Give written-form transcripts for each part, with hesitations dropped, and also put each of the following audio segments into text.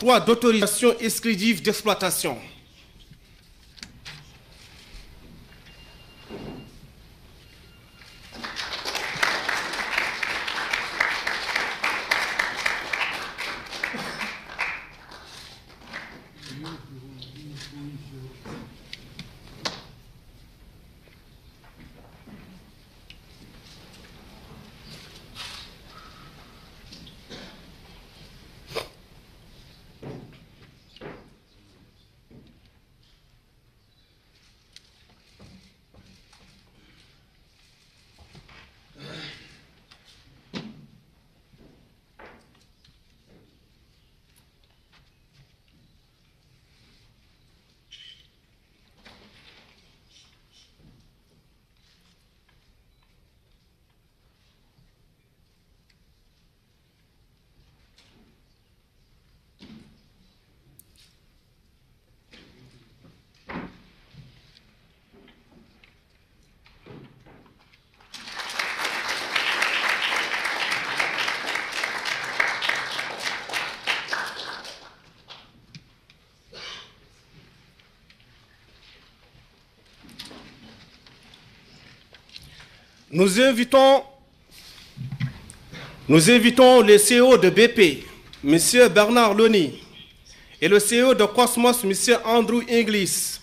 octroi d'autorisation exclusive d'exploitation. Nous invitons le CEO de BP, M. Bernard Loni, et le CEO de Cosmos, M. Andrew Inglis,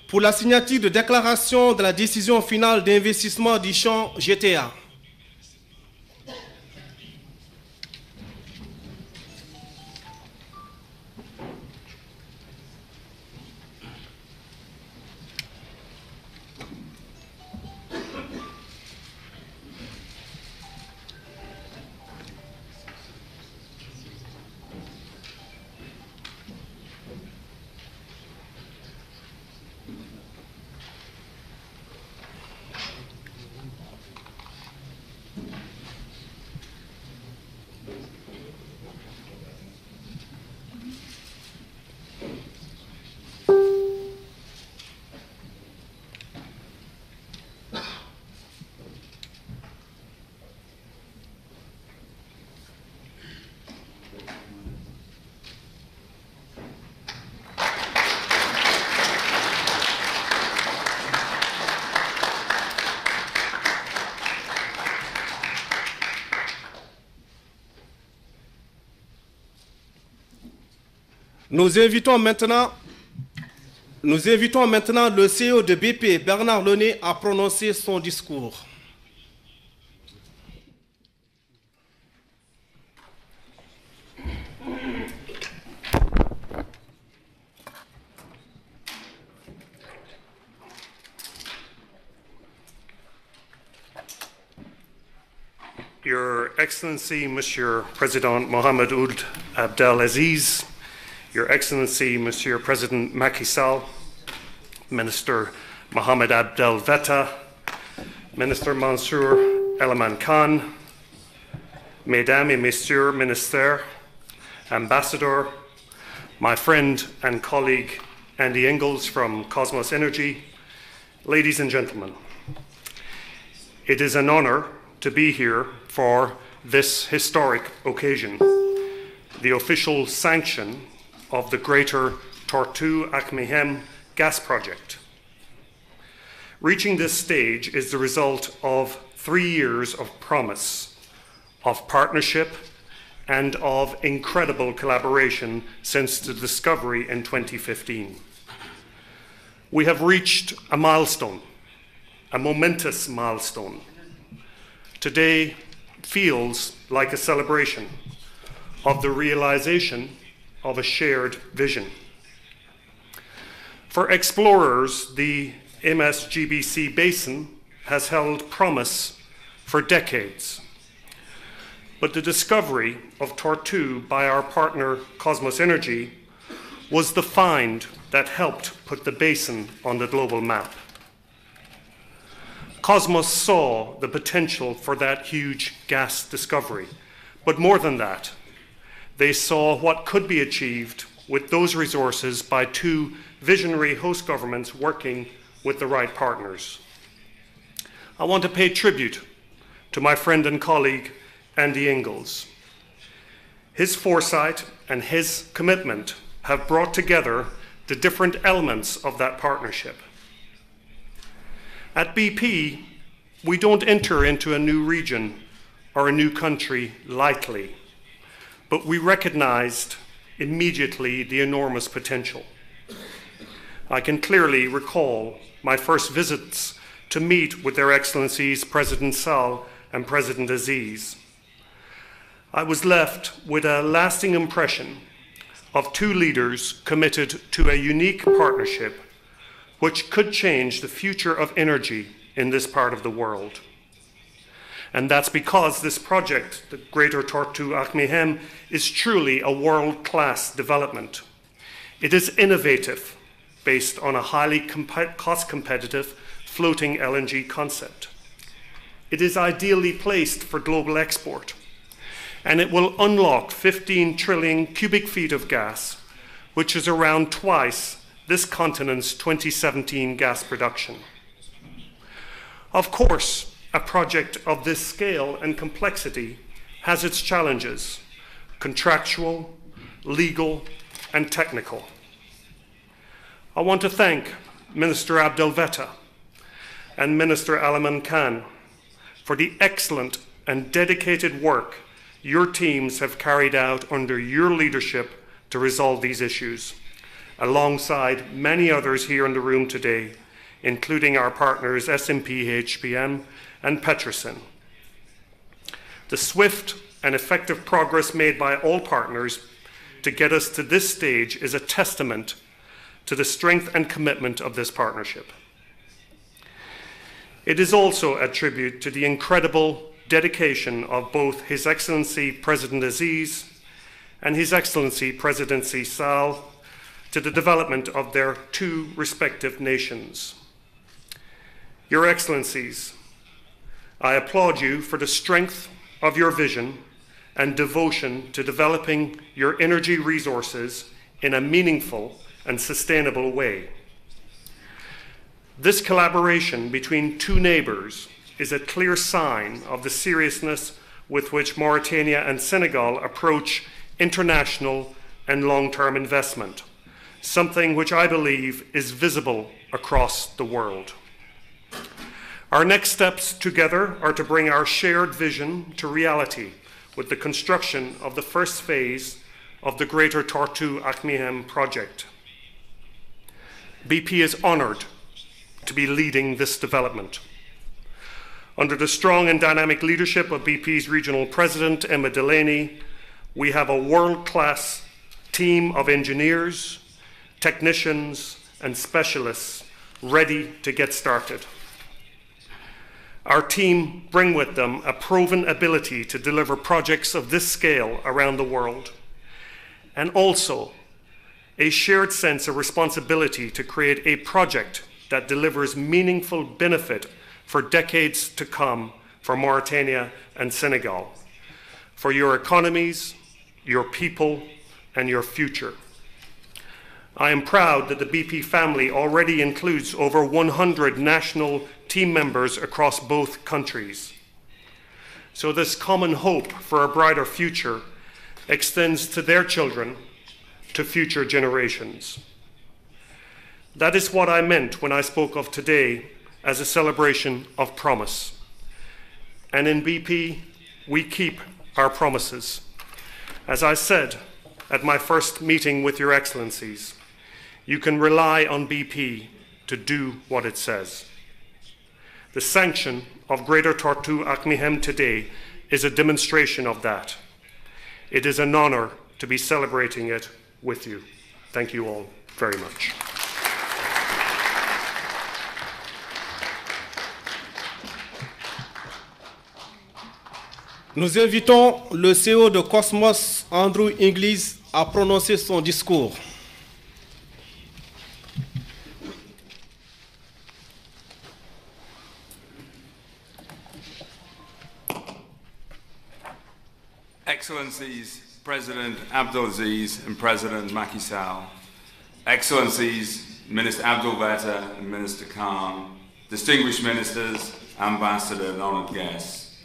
pour la signature de déclaration de la décision finale d'investissement du champ GTA. Nous invitons maintenant le CEO de BP, Bernard Loni, à prononcer son discours. Your Excellency, Monsieur President Mohamed Ould Abdelaziz, Your Excellency, Monsieur President Macky Sall, Minister Mohamed Abdel Fattah, Minister Mansour Elman Khan, Mesdames et Messieurs Ministères, Ambassador, my friend and colleague Andy Inglis from Cosmos Energy, ladies and gentlemen, it is an honour to be here for this historic occasion, the official sanction of the Greater Tortue Akmehem gas project. Reaching this stage is the result of 3 years of promise, of partnership, and of incredible collaboration since the discovery in 2015. We have reached a milestone, a momentous milestone. Today feels like a celebration of the realization of a shared vision. For explorers, the MSGBC basin has held promise for decades. But the discovery of Tortue by our partner Cosmos Energy was the find that helped put the basin on the global map. Cosmos saw the potential for that huge gas discovery, but more than that, they saw what could be achieved with those resources by 2 visionary host governments working with the right partners. I want to pay tribute to my friend and colleague, Andy Inglis. His foresight and his commitment have brought together the different elements of that partnership. At BP, we don't enter into a new region or a new country lightly, but we recognized immediately the enormous potential. I can clearly recall my first visits to meet with Their Excellencies President Sall and President Aziz. I was left with a lasting impression of two leaders committed to a unique partnership which could change the future of energy in this part of the world. And that's because this project, the Greater Tortue Ahmeyim, is truly a world-class development. It is innovative, based on a highly cost-competitive floating LNG concept. It is ideally placed for global export, and it will unlock 15 trillion cubic feet of gas, which is around twice this continent's 2017 gas production. Of course, a project of this scale and complexity has its challenges: contractual, legal, and technical. I want to thank Minister Abdel Fattah and Minister Alaman Khan for the excellent and dedicated work your teams have carried out under your leadership to resolve these issues, alongside many others here in the room today, including our partners SMP HPM and Petrosen. The swift and effective progress made by all partners to get us to this stage is a testament to the strength and commitment of this partnership. It is also a tribute to the incredible dedication of both His Excellency President Aziz and His Excellency Presidency Sall to the development of their two respective nations. Your Excellencies, I applaud you for the strength of your vision and devotion to developing your energy resources in a meaningful and sustainable way. This collaboration between two neighbors is a clear sign of the seriousness with which Mauritania and Senegal approach international and long-term investment, something which I believe is visible across the world. Our next steps together are to bring our shared vision to reality with the construction of the first phase of the Greater Tortue Ahmeyim project. BP is honored to be leading this development. Under the strong and dynamic leadership of BP's Regional President, Emma Delaney, we have a world-class team of engineers, technicians, and specialists ready to get started. Our team bring with them a proven ability to deliver projects of this scale around the world, and also a shared sense of responsibility to create a project that delivers meaningful benefit for decades to come for Mauritania and Senegal, for your economies, your people, and your future. I am proud that the BP family already includes over 100 national team members across both countries. So this common hope for a brighter future extends to their children, to future generations. That is what I meant when I spoke of today as a celebration of promise. And in BP, we keep our promises. As I said at my first meeting with your excellencies, you can rely on BP to do what it says. The sanction of Greater Tortue Ahmeyim today is a demonstration of that. It is an honor to be celebrating it with you. Thank you all very much. Nous invitons le CEO de Cosmos, Andrew Inglis, à prononcer son discours. Excellencies, President Abdelaziz and President Macky Sall, Excellencies, Minister Abdel Fattah and Minister Khan, distinguished ministers, ambassador and honoured guests.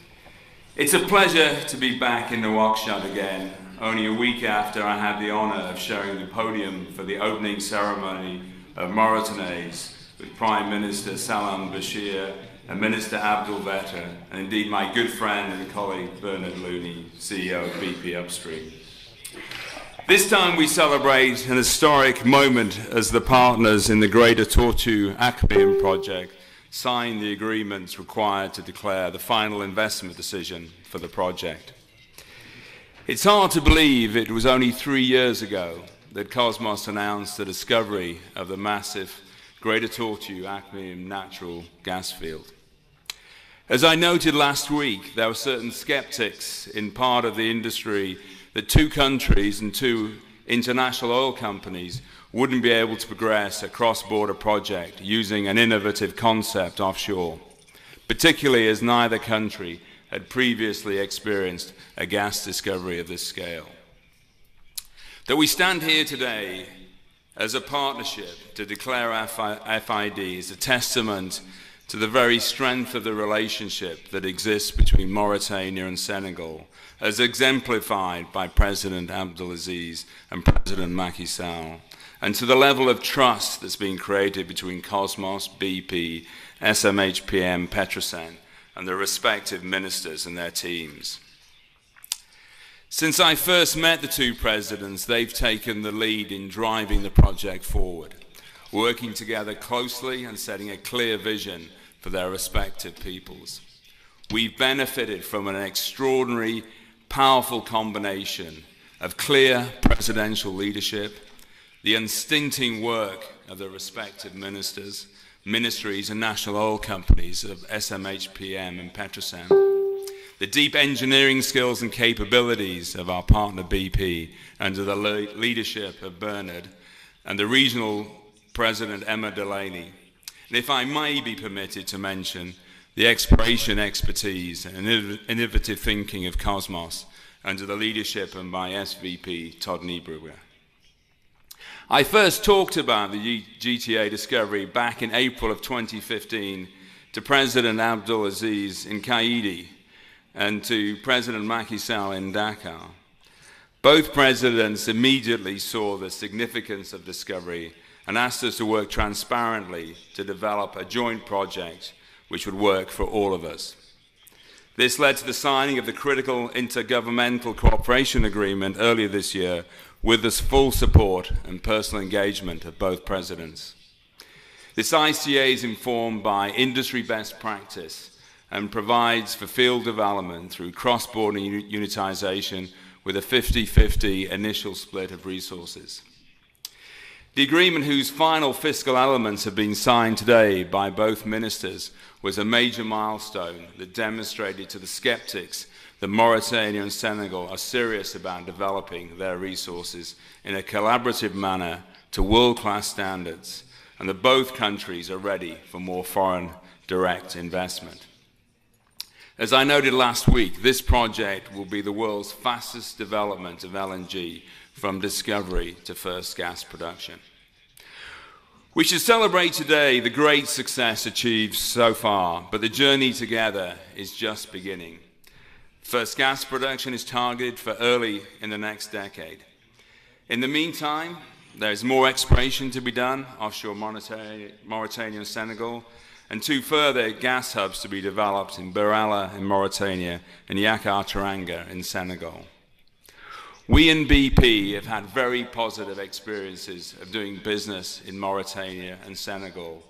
It's a pleasure to be back in Nouakchott again only a week after I had the honor of sharing the podium for the opening ceremony of Mauritanies with Prime Minister Salam Bashir and Minister Abdel Veta, and indeed my good friend and colleague Bernard Looney, CEO of BP Upstream. This time we celebrate an historic moment as the partners in the Greater Tortue Ahmeyim project signed the agreements required to declare the final investment decision for the project. It's hard to believe it was only 3 years ago that Kosmos announced the discovery of the massive Greater Tortue Ahmeyim natural gas field. As I noted last week, there were certain skeptics in part of the industry that 2 countries and 2 international oil companies wouldn't be able to progress a cross-border project using an innovative concept offshore, particularly as neither country had previously experienced a gas discovery of this scale. That we stand here today as a partnership to declare FID is a testament to the very strength of the relationship that exists between Mauritania and Senegal, as exemplified by President Abdelaziz and President Macky Sall, and to the level of trust that's been created between Kosmos, BP, SMHPM, Petrosen, and the respective ministers and their teams. Since I first met the 2 presidents, they've taken the lead in driving the project forward, working together closely and setting a clear vision for their respective peoples. We've benefited from an extraordinary, powerful combination of clear presidential leadership, the unstinting work of the respective ministries and national oil companies of SMHPM and Petrosen, the deep engineering skills and capabilities of our partner BP under the leadership of Bernard, and the regional president Emma Delaney. And if I may be permitted to mention, the exploration expertise and innovative thinking of Kosmos under the leadership of my SVP, Todd Niebrugger. I first talked about the GTA discovery back in April of 2015 to President Abdelaziz in Kaidi and to President Macky Sall in Dakar. Both presidents immediately saw the significance of discovery and asked us to work transparently to develop a joint project which would work for all of us. This led to the signing of the critical intergovernmental cooperation agreement earlier this year with the full support and personal engagement of both presidents. This ICA is informed by industry best practice and provides for field development through cross-border unitization with a 50-50 initial split of resources. The agreement, whose final fiscal elements have been signed today by both ministers, was a major milestone that demonstrated to the skeptics that Mauritania and Senegal are serious about developing their resources in a collaborative manner to world-class standards, and that both countries are ready for more foreign direct investment. As I noted last week, this project will be the world's fastest development of LNG from discovery to first gas production. We should celebrate today the great success achieved so far, but the journey together is just beginning. First gas production is targeted for early in the next decade. In the meantime, there is more exploration to be done offshore Mauritania and Senegal, and 2 further gas hubs to be developed in BirAllah in Mauritania and Yakar-Teranga in Senegal. We in BP have had very positive experiences of doing business in Mauritania and Senegal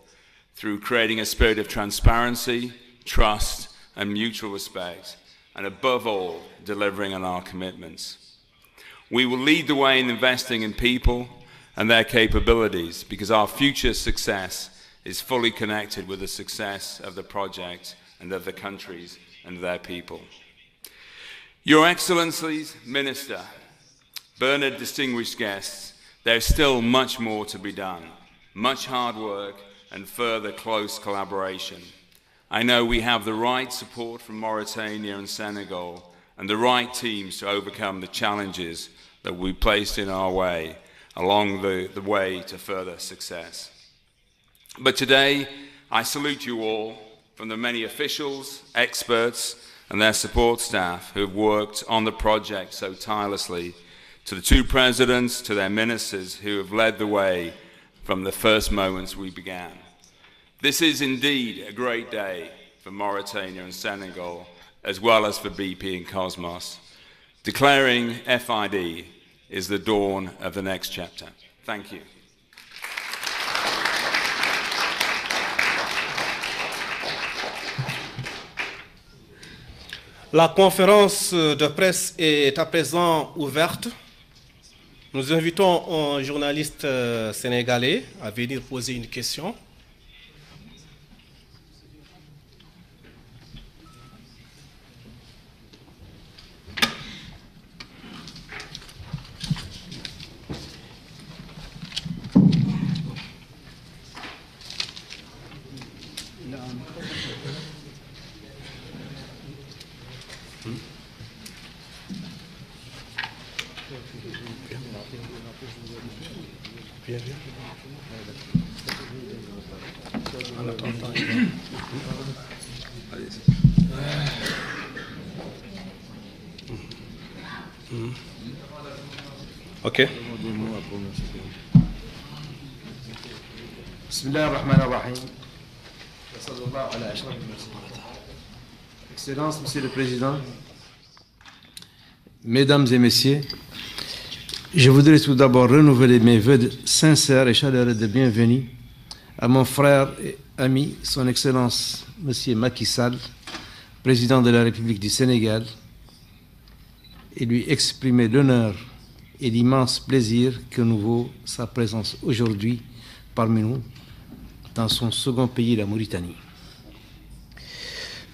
through creating a spirit of transparency, trust, and mutual respect, and above all, delivering on our commitments. We will lead the way in investing in people and their capabilities because our future success is fully connected with the success of the project and of the countries and their people. Your Excellencies, Minister, Bernard, distinguished guests, there's still much more to be done, much hard work and further close collaboration. I know we have the right support from Mauritania and Senegal and the right teams to overcome the challenges that we placed in our way along the way to further success. But today, I salute you all, from the many officials, experts, and their support staff who have worked on the project so tirelessly, to the two presidents, to their ministers who have led the way from the first moments we began. This is indeed a great day for Mauritania and Senegal, as well as for BP and Cosmos. Declaring FID is the dawn of the next chapter. Thank you. La conférence de presse est à présent ouverte. Nous invitons un journaliste sénégalais à venir poser une question. Ok. Excellences, Monsieur le Président, Mesdames et Messieurs, je voudrais tout d'abord renouveler mes vœux sincères et chaleureux de bienvenue à mon frère et ami, Son Excellence Monsieur Macky Sall, Président de la République du Sénégal, et lui exprimer l'honneur et l'immense plaisir que nous vaut sa présence aujourd'hui parmi nous dans son second pays, la Mauritanie.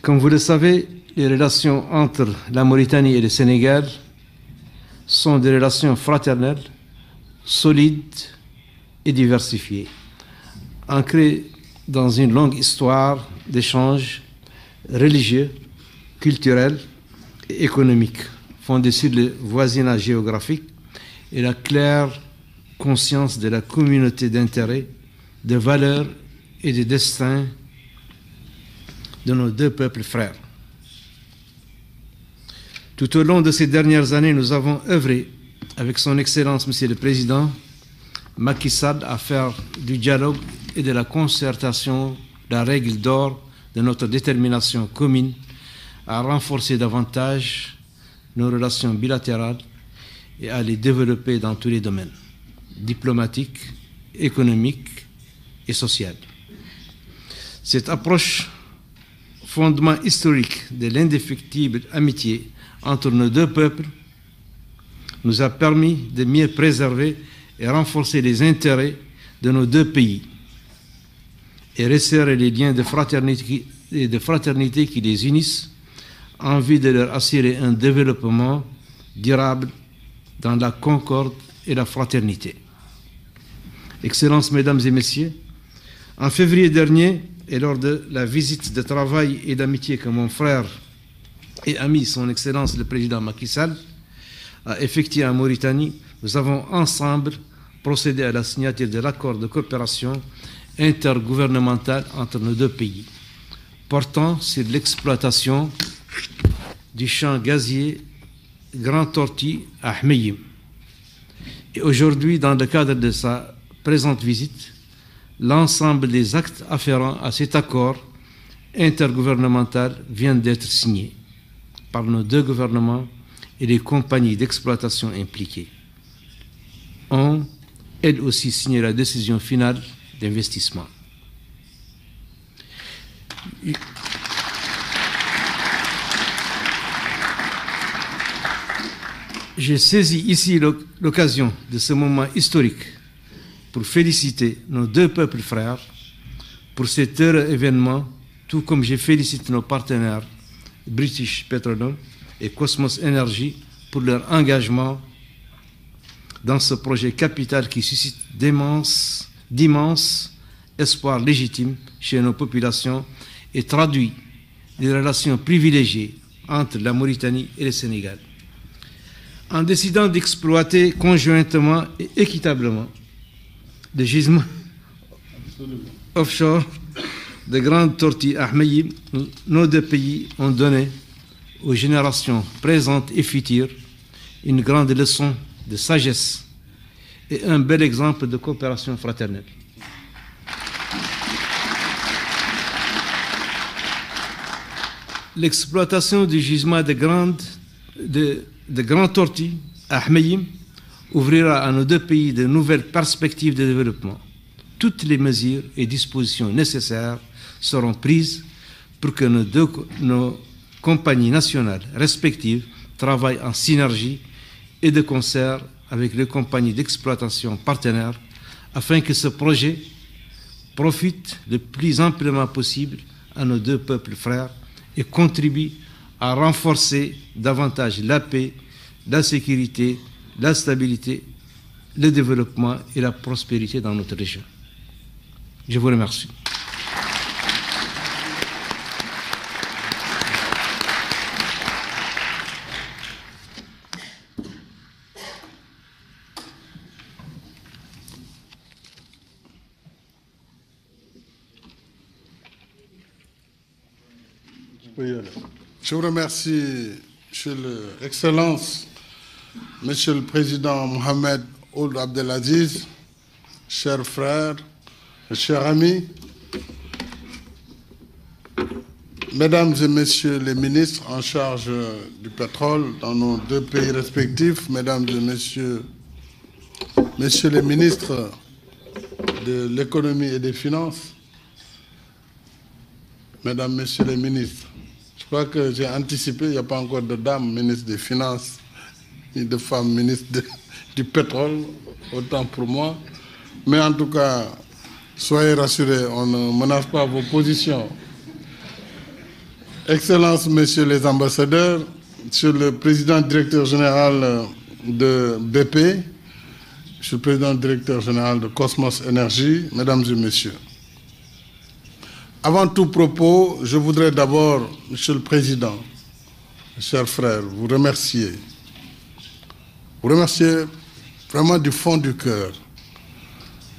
Comme vous le savez, les relations entre la Mauritanie et le Sénégal sont des relations fraternelles, solides et diversifiées, ancrées dans une longue histoire d'échanges religieux, culturels et économiques, fondés sur le voisinage géographique et la claire conscience de la communauté d'intérêts, de valeurs et de destins de nos deux peuples frères. Tout au long de ces dernières années, nous avons œuvré avec Son Excellence, Monsieur le Président Macky Sall, à faire du dialogue et de la concertation la règle d'or de notre détermination commune à renforcer davantage nos relations bilatérales et à les développer dans tous les domaines, diplomatiques, économiques et sociaux. Cette approche, fondement historique de l'indéfectible amitié entre nos deux peuples, nous a permis de mieux préserver et renforcer les intérêts de nos deux pays et resserrer les liens de fraternité qui les unissent en vue de leur assurer un développement durable dans la concorde et la fraternité. Excellences, Mesdames et Messieurs, en février dernier, et lors de la visite de travail et d'amitié que mon frère et ami, Son Excellence le Président Macky Sall, a effectué en Mauritanie, nous avons ensemble procédé à la signature de l'accord de coopération intergouvernementale entre nos deux pays, portant sur l'exploitation du champ gazier Grand Tortue à Ahmeyim. Et aujourd'hui, dans le cadre de sa présente visite, l'ensemble des actes afférents à cet accord intergouvernemental viennent d'être signés par nos deux gouvernements et les compagnies d'exploitation impliquées. Ont, elles aussi, signé la décision finale d'investissement. J'ai saisi ici l'occasion de ce moment historique pour féliciter nos deux peuples frères pour cet heureux événement, tout comme je félicite nos partenaires British Petroleum et Cosmos Energy pour leur engagement dans ce projet capital qui suscite d'immenses espoirs légitimes chez nos populations et traduit les relations privilégiées entre la Mauritanie et le Sénégal. En décidant d'exploiter conjointement et équitablement des gisements offshore de Grande Tortue à Ahmeyim, nos deux pays ont donné aux générations présentes et futures une grande leçon de sagesse et un bel exemple de coopération fraternelle. L'exploitation du gisement de grandes tortues à Ahmeyim ouvrira à nos deux pays de nouvelles perspectives de développement. Toutes les mesures et dispositions nécessaires seront prises pour que nos compagnies nationales respectives travaillent en synergie et de concert avec les compagnies d'exploitation partenaires afin que ce projet profite le plus amplement possible à nos deux peuples frères et contribue à renforcer davantage la paix, la sécurité, la stabilité, le développement et la prospérité dans notre région. Je vous remercie. Je vous remercie, Excellence, Monsieur le Président Mohamed Ould Abdelaziz, chers frères, chers amis, Mesdames et Messieurs les ministres en charge du pétrole dans nos deux pays respectifs, Mesdames et Messieurs les ministres de l'économie et des finances, Mesdames, Messieurs les ministres, je crois que j'ai anticipé, il n'y a pas encore de dames ministres des Finances, ni de femmes ministres du pétrole, autant pour moi. Mais en tout cas, soyez rassurés, on ne menace pas vos positions. Excellences, Messieurs les ambassadeurs, Monsieur le Président directeur général de BP, Monsieur le Président directeur général de Cosmos Energy, Mesdames et Messieurs. Avant tout propos, je voudrais d'abord, Monsieur le Président, chers frères, vous remercier. Vous remercier vraiment du fond du cœur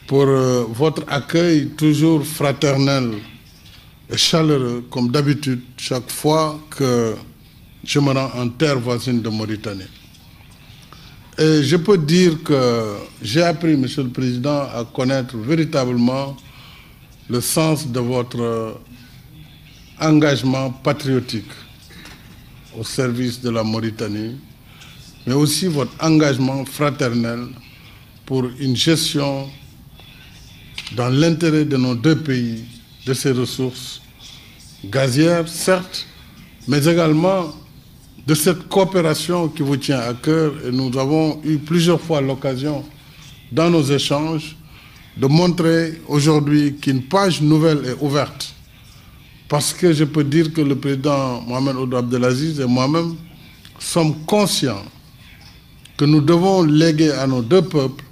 pour votre accueil toujours fraternel et chaleureux, comme d'habitude, chaque fois que je me rends en terre voisine de Mauritanie. Et je peux dire que j'ai appris, Monsieur le Président, à connaître véritablement le sens de votre engagement patriotique au service de la Mauritanie, mais aussi votre engagement fraternel pour une gestion dans l'intérêt de nos deux pays, de ces ressources gazières, certes, mais également de cette coopération qui vous tient à cœur. Et nous avons eu plusieurs fois l'occasion, dans nos échanges, de montrer aujourd'hui qu'une page nouvelle est ouverte. Parce que je peux dire que le président Mohamed Ould Abdelaziz et moi-même sommes conscients que nous devons léguer à nos deux peuples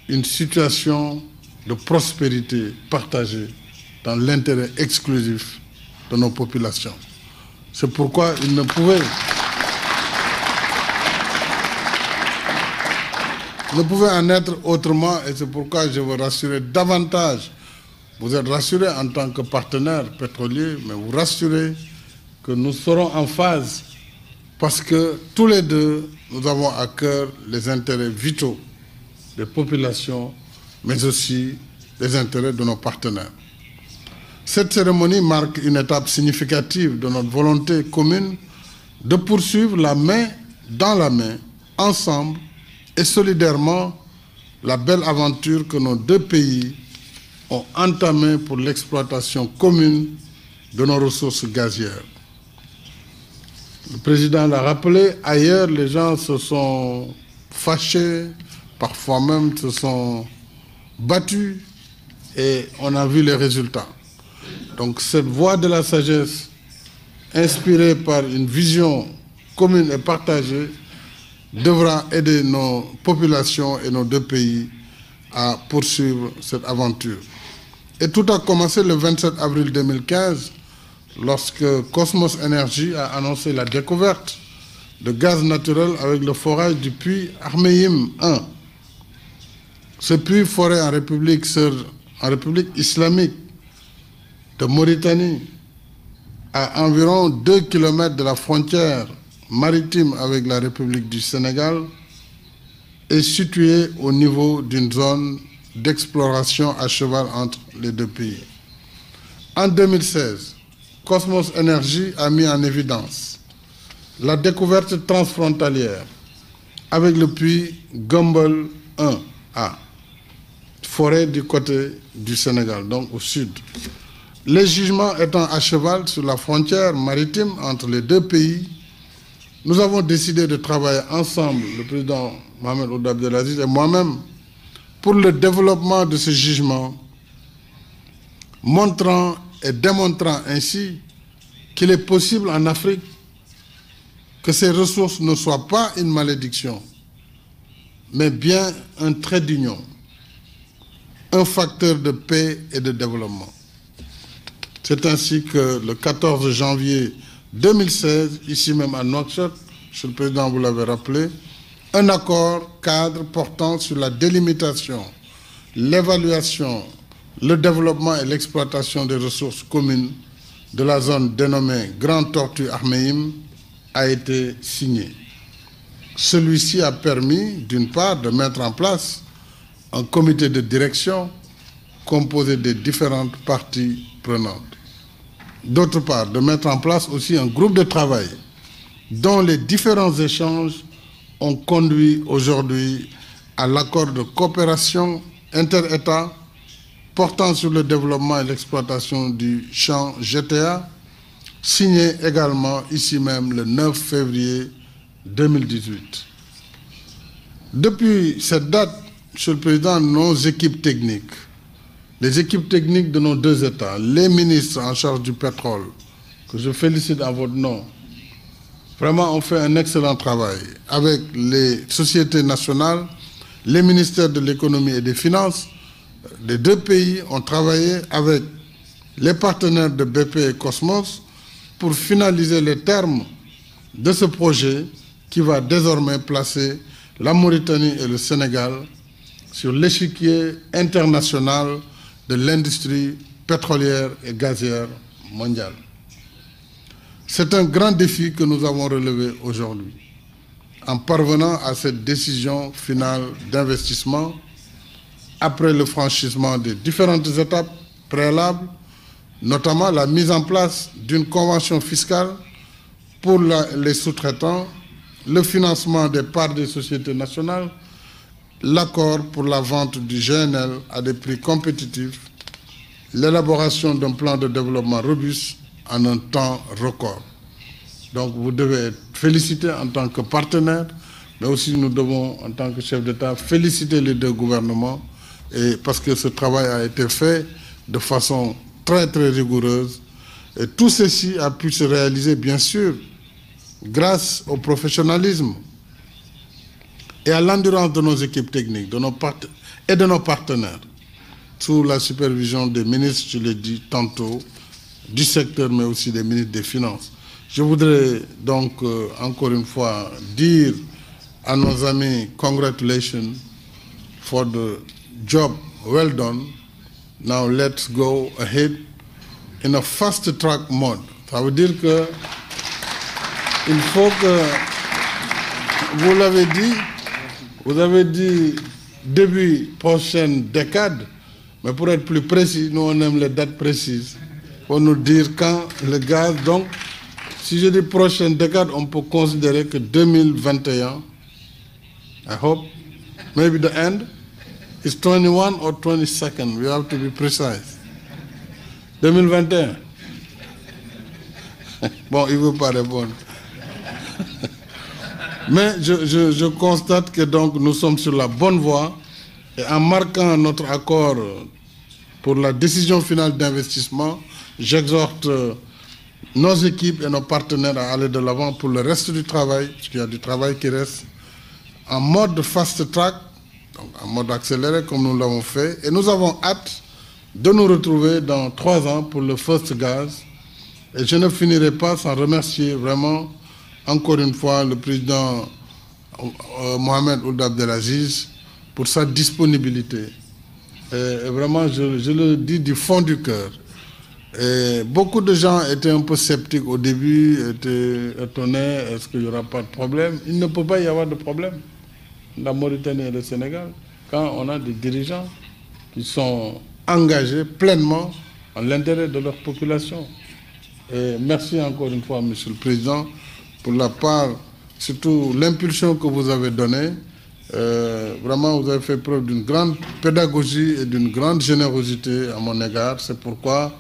une situation de prospérité partagée dans l'intérêt exclusif de nos populations. C'est pourquoi il ne pouvait en être autrement, et c'est pourquoi je veux rassurer davantage. Vous êtes rassurés en tant que partenaire pétrolier, mais vous rassurez que nous serons en phase parce que tous les deux, nous avons à cœur les intérêts vitaux des populations, mais aussi les intérêts de nos partenaires. Cette cérémonie marque une étape significative de notre volonté commune de poursuivre la main dans la main, ensemble et solidairement, la belle aventure que nos deux pays ont entamée pour l'exploitation commune de nos ressources gazières. Le président l'a rappelé, ailleurs les gens se sont fâchés, parfois même se sont battus, et on a vu les résultats. Donc cette voie de la sagesse, inspirée par une vision commune et partagée, devra aider nos populations et nos deux pays à poursuivre cette aventure. Et tout a commencé le 27 avril 2015, lorsque Cosmos Energy a annoncé la découverte de gaz naturel avec le forage du puits Ahmeyim 1. Ce puits foré en République islamique de Mauritanie à environ 2 km de la frontière maritime avec la République du Sénégal, est situé au niveau d'une zone d'exploration à cheval entre les deux pays. En 2016, Cosmos Energy a mis en évidence la découverte transfrontalière avec le puits Gumbel 1A, forêt du côté du Sénégal, donc au sud. Les jugements étant à cheval sur la frontière maritime entre les deux pays, nous avons décidé de travailler ensemble, le président Mohamed Ould Abdelaziz et moi-même, pour le développement de ce jugement, montrant et démontrant ainsi qu'il est possible en Afrique que ces ressources ne soient pas une malédiction, mais bien un trait d'union, un facteur de paix et de développement. C'est ainsi que le 14 janvier 2016, ici même à Nouakchott, Monsieur le Président, vous l'avez rappelé, un accord cadre portant sur la délimitation, l'évaluation, le développement et l'exploitation des ressources communes de la zone dénommée Grand Tortue Ahmeyim a été signé. Celui-ci a permis, d'une part, de mettre en place un comité de direction composé des différentes parties prenantes. D'autre part, de mettre en place aussi un groupe de travail dont les différents échanges ont conduit aujourd'hui à l'accord de coopération inter-État portant sur le développement et l'exploitation du champ GTA, signé également ici même le 9 février 2018. Depuis cette date, Monsieur le Président, nos équipes techniques, les équipes techniques de nos deux États, les ministres en charge du pétrole, que je félicite en votre nom, vraiment ont fait un excellent travail avec les sociétés nationales, les ministères de l'économie et des finances. Les deux pays ont travaillé avec les partenaires de BP et Cosmos pour finaliser les termes de ce projet qui va désormais placer la Mauritanie et le Sénégal sur l'échiquier international de l'industrie pétrolière et gazière mondiale. C'est un grand défi que nous avons relevé aujourd'hui en parvenant à cette décision finale d'investissement après le franchissement des différentes étapes préalables, notamment la mise en place d'une convention fiscale pour les sous-traitants, le financement des parts des sociétés nationales, l'accord pour la vente du GNL à des prix compétitifs, l'élaboration d'un plan de développement robuste en un temps record. Donc vous devez être félicité en tant que partenaire, mais aussi nous devons, en tant que chef d'État, féliciter les deux gouvernements et parce que ce travail a été fait de façon très très rigoureuse. Et tout ceci a pu se réaliser, bien sûr, grâce au professionnalisme et à l'endurance de nos équipes techniques et de nos partenaires, sous la supervision des ministres, je l'ai dit tantôt, du secteur, mais aussi des ministres des Finances. Je voudrais donc encore une fois dire à nos amis, congratulations for the job well done. Now let's go ahead in a fast track mode. Ça veut dire que il faut que, vous avez dit début prochaine décade, mais pour être plus précis, nous on aime les dates précises. Pour nous dire quand le gaz, donc si je dis prochaine décade, on peut considérer que 2021, I hope, maybe the end, is 21 or 22nd, we have to be precise. 2021. Bon, il ne veut pas répondre. Mais je constate que donc nous sommes sur la bonne voie et en marquant notre accord pour la décision finale d'investissement, j'exhorte nos équipes et nos partenaires à aller de l'avant pour le reste du travail, parce qu'il y a du travail qui reste, en mode fast track, donc en mode accéléré comme nous l'avons fait. Et nous avons hâte de nous retrouver dans 3 ans pour le First Gaz. Et je ne finirai pas sans remercier vraiment encore une fois le président Mohamed Ould Abdelaziz pour sa disponibilité. Et vraiment, je le dis du fond du cœur. Et beaucoup de gens étaient un peu sceptiques au début, étaient étonnés, est-ce qu'il n'y aura pas de problème? Il ne peut pas y avoir de problème. La Mauritanie et le Sénégal, quand on a des dirigeants qui sont engagés pleinement en l'intérêt de leur population. Et merci encore une fois, Monsieur le Président, pour la part, surtout l'impulsion que vous avez donnée. Vraiment, vous avez fait preuve d'une grande pédagogie et d'une grande générosité à mon égard. C'est pourquoi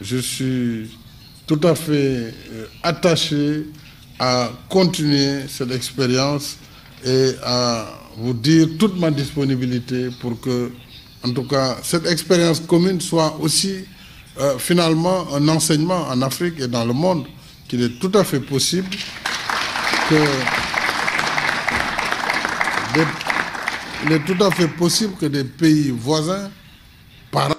je suis tout à fait attaché à continuer cette expérience et à vous dire toute ma disponibilité pour que, en tout cas, cette expérience commune soit aussi finalement un enseignement en Afrique et dans le monde, qu'il est tout à fait possible que des pays voisins par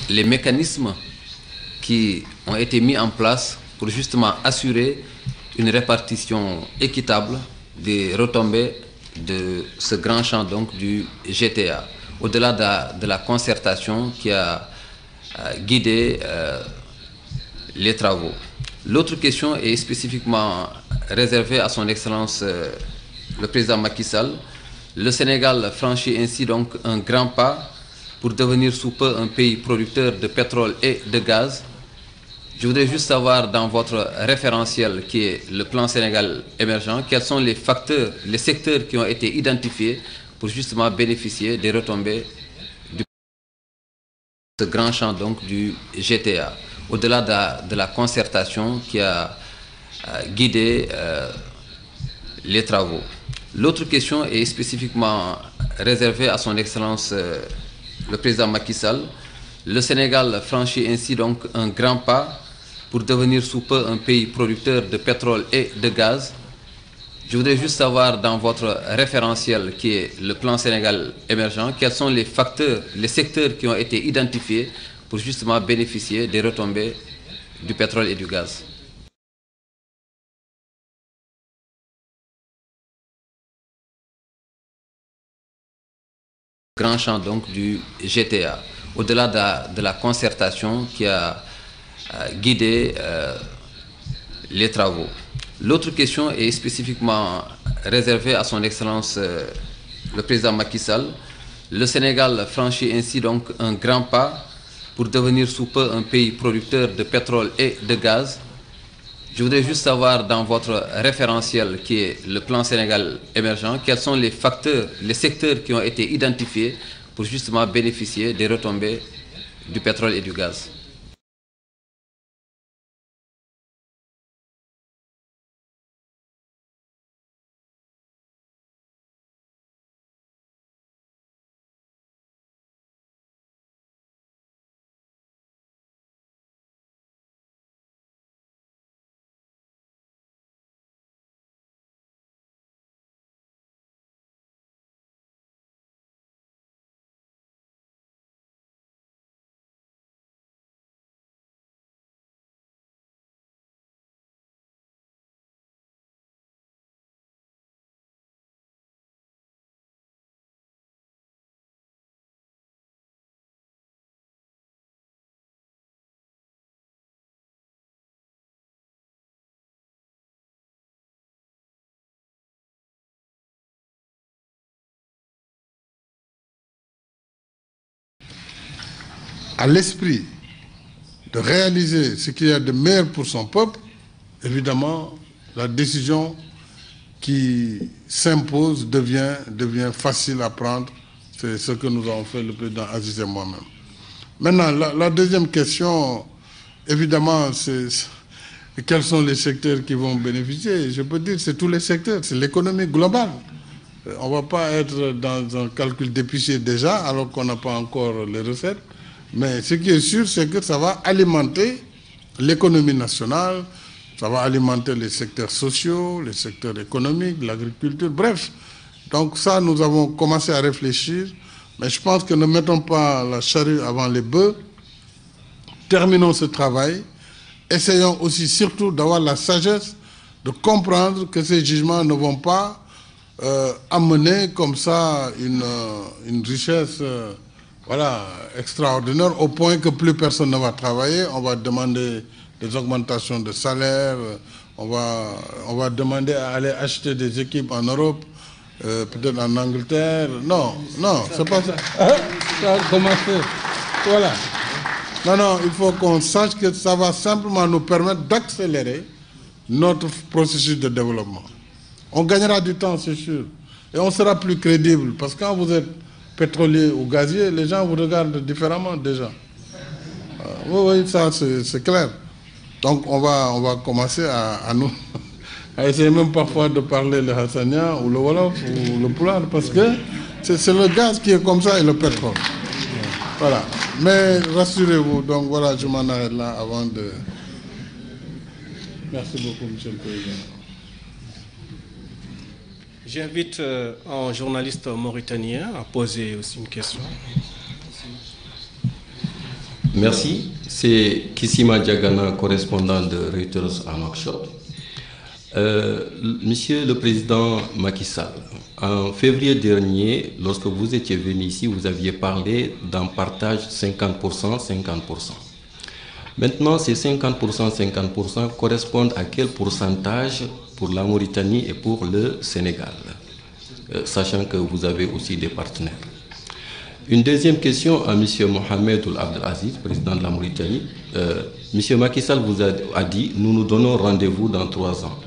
les mécanismes qui ont été mis en place pour justement assurer une répartition équitable des retombées de ce grand champ donc du GTA, au-delà de la concertation qui a guidé les travaux. L'autre question est spécifiquement réservée à son Excellence le président Macky Sall. Le Sénégal franchit ainsi donc un grand pas pour devenir sous peu un pays producteur de pétrole et de gaz. Je voudrais juste savoir, dans votre référentiel qui est le plan Sénégal émergent, quels sont les facteurs, les secteurs qui ont été identifiés pour justement bénéficier des retombées de ce grand champ donc du GTA, au-delà de la concertation qui a guidé les travaux. L'autre question est spécifiquement réservée à son Excellence le président Macky Sall. Le Sénégal franchit ainsi donc un grand pas pour devenir sous peu un pays producteur de pétrole et de gaz. Je voudrais juste savoir, dans votre référentiel qui est le plan Sénégal émergent, quels sont les facteurs, les secteurs qui ont été identifiés pour justement bénéficier des retombées du pétrole et du gaz. Grand champ donc du GTA, au-delà de la concertation qui a guidé les travaux. L'autre question est spécifiquement réservée à son Excellence le président Macky Sall. Le Sénégal franchit ainsi donc un grand pas pour devenir sous peu un pays producteur de pétrole et de gaz. Je voudrais juste savoir, dans votre référentiel qui est le plan Sénégal émergent, quels sont les facteurs, les secteurs qui ont été identifiés pour justement bénéficier des retombées du pétrole et du gaz. à l'esprit de réaliser ce qu'il y a de meilleur pour son peuple, évidemment, la décision qui s'impose devient facile à prendre. C'est ce que nous avons fait, le président Aziz et moi-même. Maintenant, la deuxième question, évidemment, c'est quels sont les secteurs qui vont bénéficier. Je peux dire que c'est tous les secteurs, c'est l'économie globale. On ne va pas être dans un calcul d'épicier déjà, alors qu'on n'a pas encore les recettes. Mais ce qui est sûr, c'est que ça va alimenter l'économie nationale, ça va alimenter les secteurs sociaux, les secteurs économiques, l'agriculture, bref. Donc ça, nous avons commencé à réfléchir, mais je pense que ne mettons pas la charrue avant les bœufs. Terminons ce travail. Essayons aussi surtout d'avoir la sagesse de comprendre que ces jugements ne vont pas amener comme ça une richesse voilà, extraordinaire au point que plus personne ne va travailler. On va demander des augmentations de salaire, on va demander à aller acheter des équipes en Europe, peut-être en Angleterre. Non, c'est pas ça. Ça a commencé. Voilà. Non, il faut qu'on sache que ça va simplement nous permettre d'accélérer notre processus de développement. On gagnera du temps, c'est sûr. Et on sera plus crédible. Parce que quand vous êtes pétrolier ou gazier, les gens vous regardent différemment déjà. Oui, ça c'est clair. Donc on va commencer à nous... à essayer même parfois de parler le Hassania ou le Wolof ou le Poulard, parce que c'est le gaz qui est comme ça et le pétrole. Voilà. Mais rassurez-vous, donc voilà, je m'en arrête là avant de... Merci beaucoup, Monsieur le Président. J'invite un journaliste mauritanien à poser aussi une question. Merci. C'est Kissima Diagana, correspondant de Reuters à Nouakchott. Monsieur le Président Macky Sall, en février dernier, lorsque vous étiez venu ici, vous aviez parlé d'un partage 50%, 50%. Maintenant, ces 50%, 50% correspondent à quel pourcentage pour la Mauritanie et pour le Sénégal, sachant que vous avez aussi des partenaires. Une deuxième question à M. Mohamed Ould Abdelaziz, président de la Mauritanie. M. Macky Sall vous a dit, nous nous donnons rendez-vous dans 3 ans.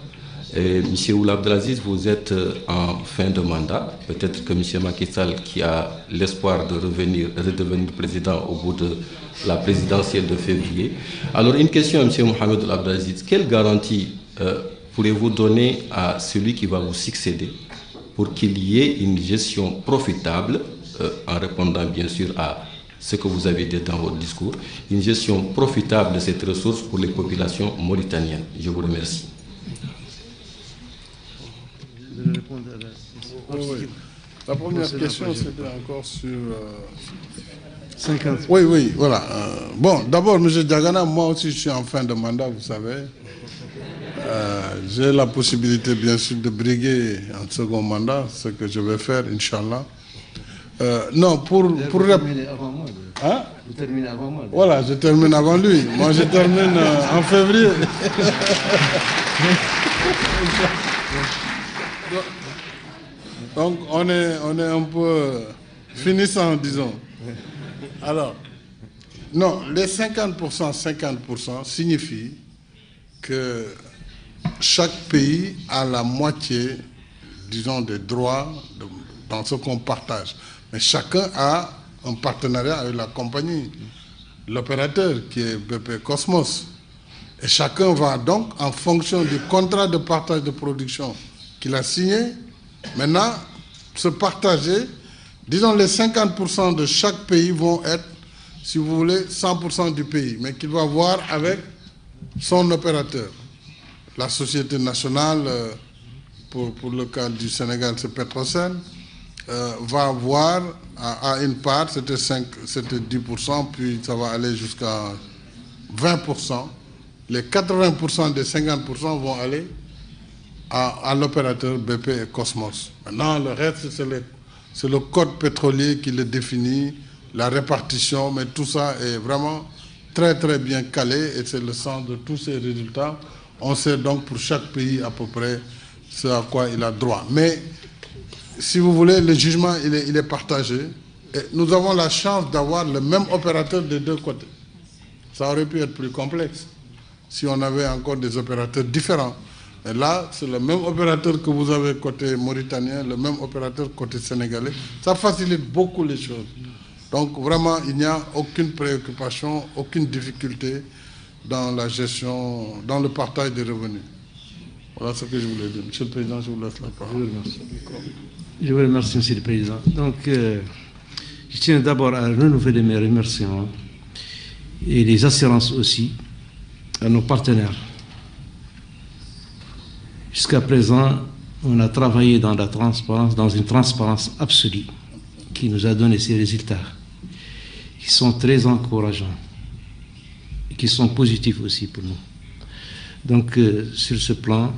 M. Ould Abdelaziz, vous êtes en fin de mandat. Peut-être que M. Macky Sall, qui a l'espoir de redevenir président au bout de la présidentielle de février. Alors, une question à M. Mohamed Ould Abdelaziz. Quelle garantie pourrez-vous donner à celui qui va vous succéder pour qu'il y ait une gestion profitable, en répondant bien sûr à ce que vous avez dit dans votre discours, une gestion profitable de cette ressource pour les populations mauritaniennes? Je vous remercie. Oui. La première question, c'était encore sur... 50. Oui, voilà. Bon, d'abord, M. Diagana, moi aussi, je suis en fin de mandat, vous savez. J'ai la possibilité, bien sûr, de briguer un second mandat, ce que je vais faire, Inch'Allah. Non, pour Vous terminez avant moi. Hein? Vous terminez avant moi. Voilà, je termine avant lui. Moi, je termine en février. Donc, on est un peu finissant, disons. Alors, non, les 50%, 50% signifie que chaque pays a la moitié, disons, des droits dans ce qu'on partage. Mais chacun a un partenariat avec la compagnie, l'opérateur qui est BP Cosmos. Et chacun va donc, en fonction du contrat de partage de production qu'il a signé, maintenant se partager. Disons, les 50% de chaque pays vont être, si vous voulez, 100% du pays, mais qu'il va voir avec son opérateur. La société nationale, pour le cas du Sénégal, c'est Petrosen, va avoir à une part, c'était 10%, puis ça va aller jusqu'à 20%. Les 80% des 50% vont aller à l'opérateur BP et Cosmos. Maintenant, le reste, c'est le code pétrolier qui le définit, la répartition, mais tout ça est vraiment très très bien calé et c'est le sens de tous ces résultats. On sait donc pour chaque pays à peu près ce à quoi il a droit. Mais si vous voulez, le jugement il est partagé et nous avons la chance d'avoir le même opérateur des deux côtés. Ça aurait pu être plus complexe si on avait encore des opérateurs différents. Et là, c'est le même opérateur que vous avez côté mauritanien, le même opérateur côté sénégalais. Ça facilite beaucoup les choses. Donc vraiment, il n'y a aucune préoccupation, aucune difficulté dans la gestion, dans le partage des revenus. Voilà ce que je voulais dire. Monsieur le Président, je vous laisse la parole. Je vous remercie, Monsieur le Président. Donc, je tiens d'abord à renouveler mes remerciements et les assurances aussi à nos partenaires. Jusqu'à présent, on a travaillé dans la transparence, dans une transparence absolue qui nous a donné ces résultats, qui sont très encourageants et qui sont positifs aussi pour nous. Donc, sur ce plan,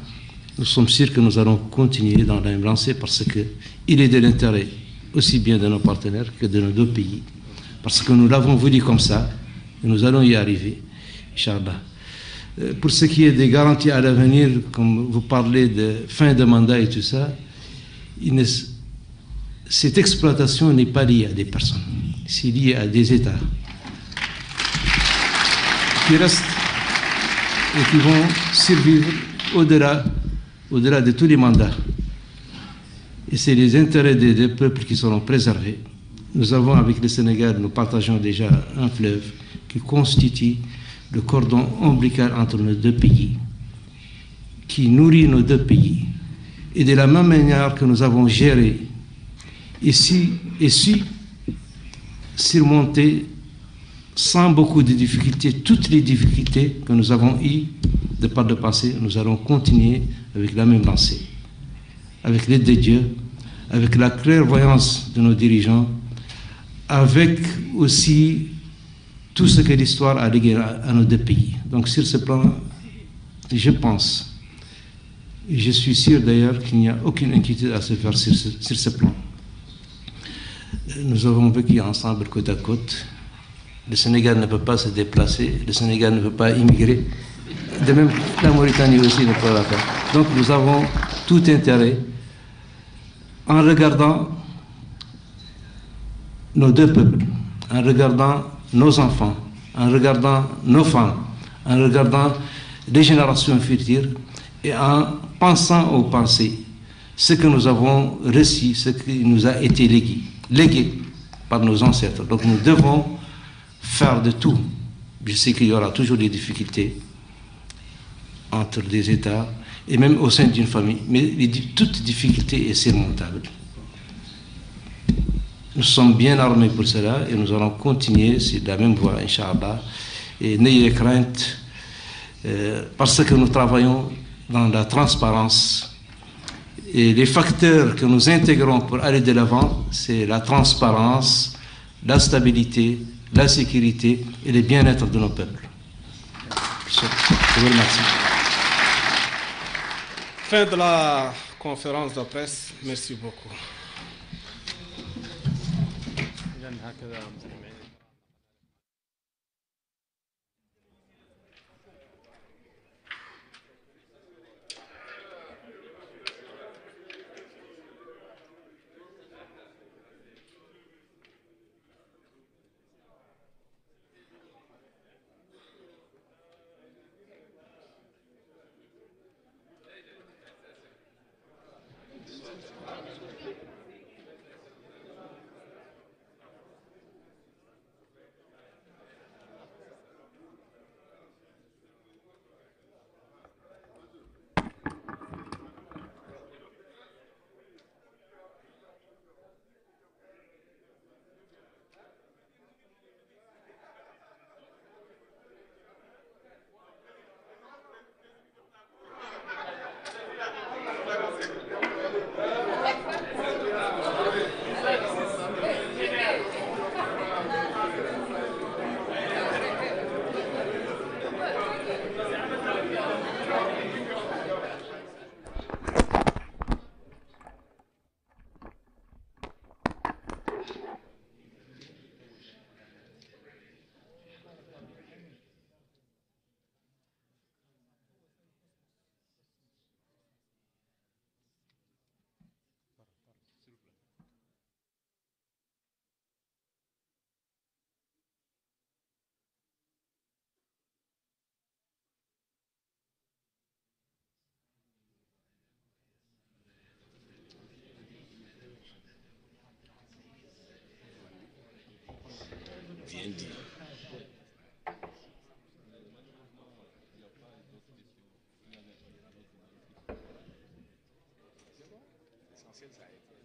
nous sommes sûrs que nous allons continuer dans la même lancée parce qu'il est de l'intérêt aussi bien de nos partenaires que de nos deux pays. Parce que nous l'avons voulu comme ça et nous allons y arriver, Inch'Allah. Pour ce qui est des garanties à l'avenir, comme vous parlez de fin de mandat et tout ça, cette exploitation n'est pas liée à des personnes, c'est lié à des États qui restent et qui vont survivre au-delà de tous les mandats. Et c'est les intérêts des deux peuples qui seront préservés. Nous avons, avec le Sénégal, nous partageons déjà un fleuve qui constitue le cordon ombilical entre nos deux pays, qui nourrit nos deux pays. Et de la même manière que nous avons géré ici et su surmonter sans beaucoup de difficultés, toutes les difficultés que nous avons eues de par le passé, nous allons continuer avec la même lancée, avec l'aide de Dieu, avec la clairvoyance de nos dirigeants, avec aussi tout ce que l'histoire a légué à nos deux pays. Donc sur ce plan, je pense, et je suis sûr d'ailleurs qu'il n'y a aucune inquiétude à se faire sur ce plan. Nous avons vécu ensemble côte à côte. Le Sénégal ne peut pas se déplacer, le Sénégal ne peut pas immigrer. De même, la Mauritanie aussi ne peut pas faire. Donc nous avons tout intérêt, en regardant nos deux peuples, en regardant nos enfants, en regardant nos femmes, en regardant les générations futures et en pensant au passé, ce que nous avons reçu, ce qui nous a été légué par nos ancêtres. Donc nous devons faire de tout. Je sais qu'il y aura toujours des difficultés entre des États et même au sein d'une famille, mais toute difficulté est surmontable. Nous sommes bien armés pour cela et nous allons continuer sur la même voie, Inch'Allah. Et n'ayez crainte, parce que nous travaillons dans la transparence. Et les facteurs que nous intégrons pour aller de l'avant, c'est la transparence, la stabilité, la sécurité et le bien-être de nos peuples. Je vous remercie. Fin de la conférence de presse. Merci beaucoup. essentiel, ça a été